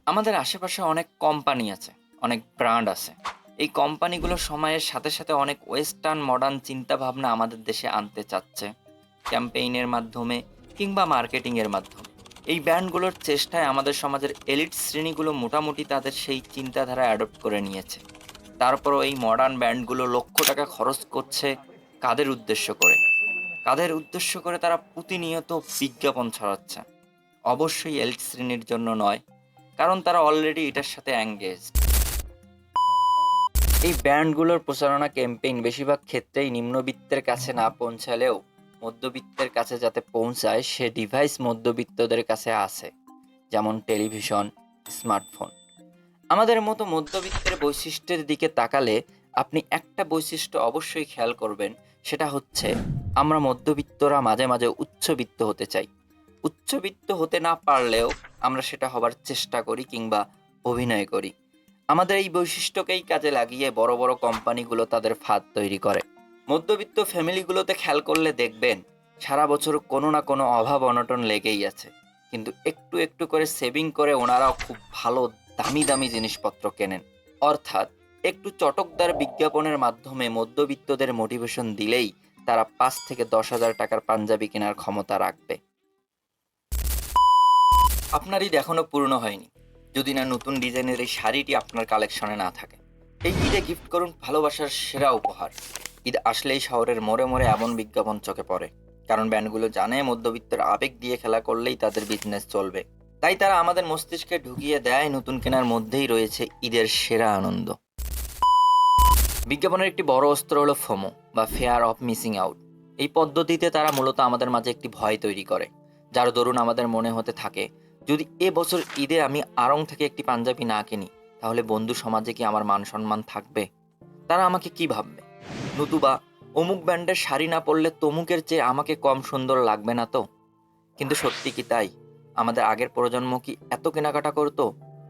আমাদের আশেপাশে অনেক কোম্পানি আছে, অনেক ব্র্যান্ড আছে। এই কোম্পানিগুলো সময়ের সাথে সাথে অনেক ওয়েস্টার্ন মডার্ন চিন্তাভাবনা আমাদের দেশে আনতে চাচ্ছে, ক্যাম্পেইনের মাধ্যমে কিংবা মার্কেটিংয়ের মাধ্যমে। এই ব্র্যান্ডগুলোর চেষ্টায় আমাদের সমাজের এলিট শ্রেণীগুলো মোটামুটি তাদের সেই চিন্তাধারা অ্যাডপ্ট করে নিয়েছে। তারপরও এই মডার্ন ব্র্যান্ডগুলো লক্ষ টাকা খরচ করছে কাদের উদ্দেশ্য করে? কাদের উদ্দেশ্য করে তারা প্রতিনিয়ত বিজ্ঞাপন ছড়াচ্ছে? অবশ্যই এলিট শ্রেণীর জন্য নয়, কারণ তারা অলরেডি এটার সাথে অ্যাঙ্গেজ। এই ব্র্যান্ডগুলোর প্রচারণা ক্যাম্পেইন বেশিরভাগ ক্ষেত্রেই নিম্নবিত্তের কাছে না পৌঁছালেও মধ্যবিত্তের কাছে যাতে পৌঁছায় সে ডিভাইস মধ্যবিত্তদের কাছে আছে, যেমন টেলিভিশন, স্মার্টফোন। আমাদের মতো মধ্যবিত্তের বৈশিষ্ট্যের দিকে তাকালে আপনি একটা বৈশিষ্ট্য অবশ্যই খেয়াল করবেন, সেটা হচ্ছে আমরা মধ্যবিত্তরা মাঝে মাঝে উচ্চবিত্ত হতে চাই। উচ্চবিত্ত হতে না পারলেও আমরা সেটা হবার চেষ্টা করি কিংবা অভিনয় করি। আমাদের এই বৈশিষ্ট্যকেই কাজে লাগিয়ে বড় বড় কোম্পানিগুলো তাদের ফাঁদ তৈরি করে। মধ্যবিত্ত ফ্যামিলিগুলোতে খেয়াল করলে দেখবেন সারা বছর কোনো না কোনো অভাব অনটন লেগেই আছে, কিন্তু একটু একটু করে সেভিং করে ওনারাও খুব ভালো দামি দামি জিনিসপত্র কেনেন। অর্থাৎ একটু চটকদার বিজ্ঞাপনের মাধ্যমে মধ্যবিত্তদের মোটিভেশন দিলেই তারা 5 থেকে 10 হাজার টাকার পাঞ্জাবি কেনার ক্ষমতা রাখবে। আপনার ঈদ এখনো পূর্ণ হয়নি যদি না নতুন ডিজাইনের এই শাড়িটি আপনার কালেকশনে না থাকে। এই ঈদে গিফট করুন ভালোবাসার সেরা উপহার। ঈদ আসলেই শহরের মোড়ে মোড়ে এমন বিজ্ঞাপন চোখে পড়ে, কারণ ব্যান্ডগুলো জানে মধ্যবিত্তের আবেগ দিয়ে খেলা করলেই তাদের বিজনেস চলবে। তাই তারা আমাদের মস্তিষ্কে ঢুকিয়ে দেয় নতুন কেনার মধ্যেই রয়েছে ঈদের সেরা আনন্দ। বিজ্ঞাপনের একটি বড় অস্ত্র হলো ফোমো বা ফেয়ার অফ মিসিং আউট। এই পদ্ধতিতে তারা মূলত আমাদের মাঝে একটি ভয় তৈরি করে, যার দরুন আমাদের মনে হতে থাকে যদি এবছর ঈদে আমি আড়ং থেকে একটি পাঞ্জাবি না কিনি তাহলে বন্ধু সমাজে কি আমার মান সম্মান থাকবে? তারা আমাকে কি ভাববে? নতুবা অমুক ব্র্যান্ডের শাড়ি না পরলে তমুকের চেয়ে আমাকে কম সুন্দর লাগবে না তো? কিন্তু সত্যি কি তাই? আমাদের আগের প্রজন্ম কি এত কেনাকাটা করতো?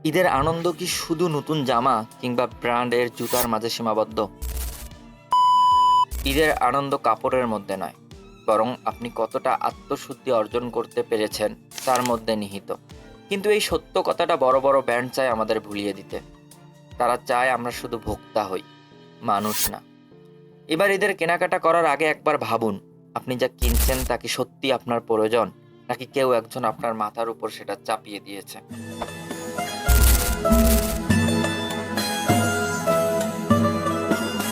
ঈদের আনন্দ কি শুধু নতুন জামা কিংবা ব্র্যান্ডের জুতার মাঝে সীমাবদ্ধ? ঈদের আনন্দ কাপড়ের মধ্যে নয়, বরং আপনি কতটা আত্মশুদ্ধি অর্জন করতে পেরেছেন তার মধ্যে নিহিত। কিন্তু এই সত্য কথাটা বড় বড় ব্র্যান্ড চায় আমাদের ভুলিয়ে দিতে। তারা চায় আমরা শুধু ভোক্তা হই, মানুষ না। এবার ঈদের কেনাকাটা করার আগে একবার ভাবুন, আপনি যা কিনছেন তা কি সত্যি আপনার প্রয়োজন, নাকি কেউ একজন আপনার মাথার উপর সেটা চাপিয়ে দিয়েছে?